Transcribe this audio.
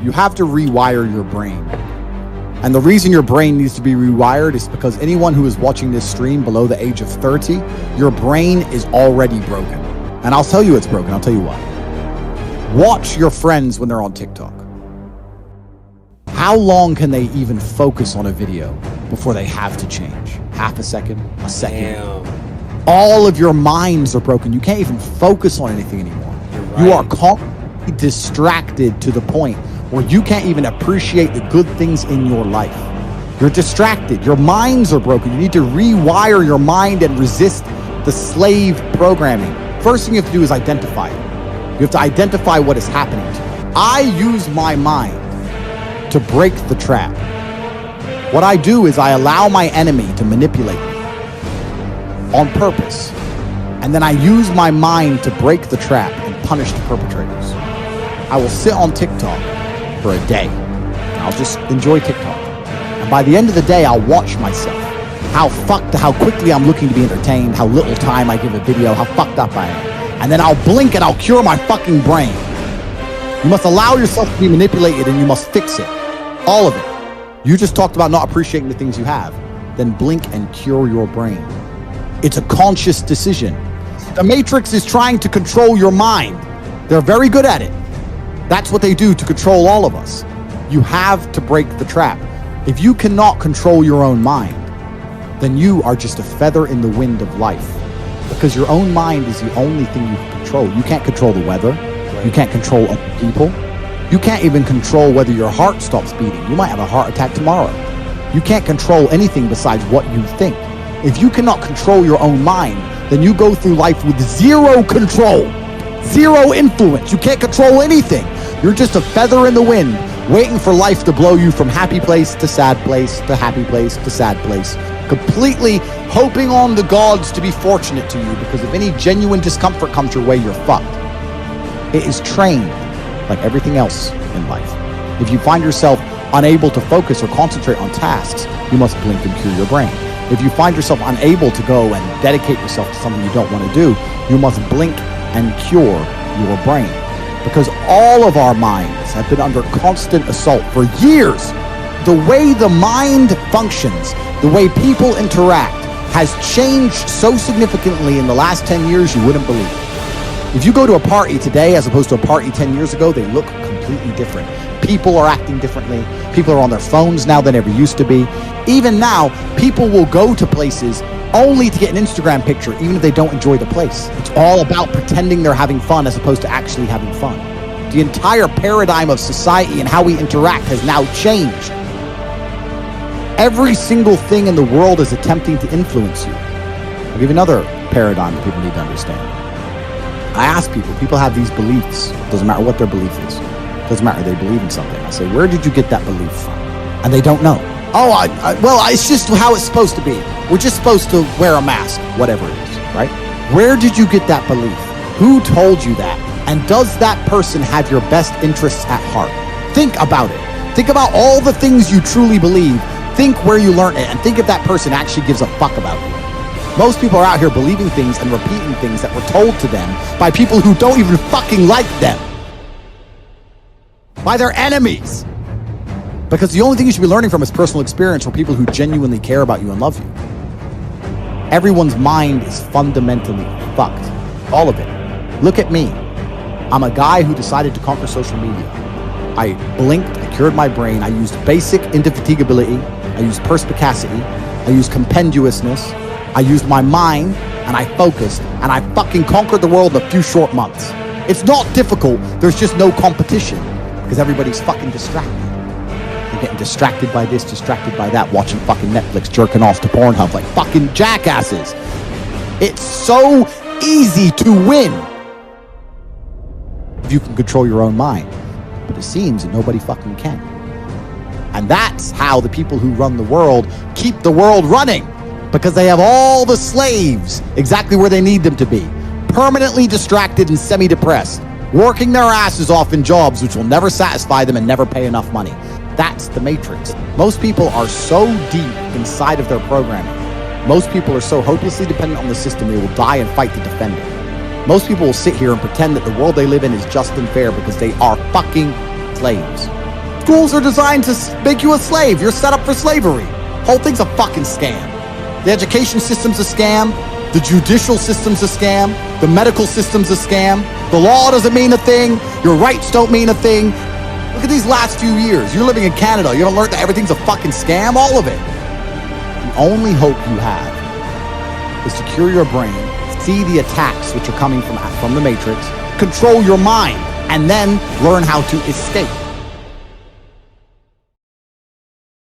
You have to rewire your brain. And the reason your brain needs to be rewired is because anyone who is watching this stream below the age of 30, your brain is already broken. And I'll tell you it's broken. I'll tell you why. Watch your friends when they're on TikTok. How long can they even focus on a video before they have to change? Half a second, a second. Damn. All of your minds are broken. You can't even focus on anything anymore. Right. You are constantly distracted to the point where you can't even appreciate the good things in your life. You're distracted. Your minds are broken. You need to rewire your mind and resist the slave programming. First thing you have to do is identify it. You have to identify what is happening to you. I use my mind to break the trap. What I do is I allow my enemy to manipulate me on purpose. And then I use my mind to break the trap and punish the perpetrators. I will sit on TikTok for a day. I'll just enjoy TikTok. And by the end of the day, I'll watch myself. How quickly I'm looking to be entertained, how little time I give a video, how fucked up I am. And then I'll blink and I'll cure my fucking brain. You must allow yourself to be manipulated and you must fix it. All of it. You just talked about not appreciating the things you have. Then blink and cure your brain. It's a conscious decision. The Matrix is trying to control your mind. They're very good at it. That's what they do to control all of us. You have to break the trap. If you cannot control your own mind, then you are just a feather in the wind of life. Because your own mind is the only thing you can control. You can't control the weather. You can't control other people. You can't even control whether your heart stops beating. You might have a heart attack tomorrow. You can't control anything besides what you think. If you cannot control your own mind, then you go through life with zero control, zero influence. You can't control anything. You're just a feather in the wind, waiting for life to blow you from happy place to sad place to happy place to sad place, completely hoping on the gods to be fortunate to you, because if any genuine discomfort comes your way, you're fucked. It is trained like everything else in life. If you find yourself unable to focus or concentrate on tasks, you must blink and cure your brain. If you find yourself unable to go and dedicate yourself to something you don't want to do, you must blink and cure your brain. Because all of our minds have been under constant assault for years. The way the mind functions, the way people interact, has changed so significantly in the last 10 years you wouldn't believe. If you go to a party today as opposed to a party 10 years ago, they look completely different. People are acting differently. People are on their phones now than ever used to be. Even now, people will go to places only to get an Instagram picture, even if they don't enjoy the place. It's all about pretending they're having fun as opposed to actually having fun. The entire paradigm of society and how we interact has now changed. Every single thing in the world is attempting to influence you. I'll give you another paradigm that people need to understand. I ask people have these beliefs. Doesn't matter what their belief is. Doesn't matter, they believe in something. I say, where did you get that belief from? And they don't know. Oh, well, it's just how it's supposed to be. We're just supposed to wear a mask, whatever it is, right? Where did you get that belief? Who told you that? And does that person have your best interests at heart? Think about it. Think about all the things you truly believe. Think where you learned it, and think if that person actually gives a fuck about you. Most people are out here believing things and repeating things that were told to them by people who don't even fucking like them. By their enemies. Because the only thing you should be learning from is personal experience from people who genuinely care about you and love you. Everyone's mind is fundamentally fucked. All of it. Look at me. I'm a guy who decided to conquer social media. I blinked, I cured my brain, I used basic indefatigability, I used perspicacity, I used compendiousness, I used my mind, and I focused, and I fucking conquered the world in a few short months. It's not difficult, there's just no competition, because everybody's fucking distracted. They're getting distracted by this, distracted by that, watching fucking Netflix, jerking off to Pornhub like fucking jackasses. It's so easy to win if you can control your own mind. But it seems that nobody fucking can. And that's how the people who run the world keep the world running, because they have all the slaves exactly where they need them to be, permanently distracted and semi-depressed, working their asses off in jobs which will never satisfy them and never pay enough money. That's the Matrix. Most people are so deep inside of their programming. Most people are so hopelessly dependent on the system they will die and fight to defend it. Most people will sit here and pretend that the world they live in is just and fair because they are fucking slaves. Schools are designed to make you a slave. You're set up for slavery. Whole thing's a fucking scam. The education system's a scam. The judicial system's a scam. The medical system's a scam. The law doesn't mean a thing. Your rights don't mean a thing. Look at these last few years. You're living in Canada. You haven't learned that everything's a fucking scam? All of it. The only hope you have is to cure your brain, see the attacks which are coming from the Matrix, control your mind, and then learn how to escape.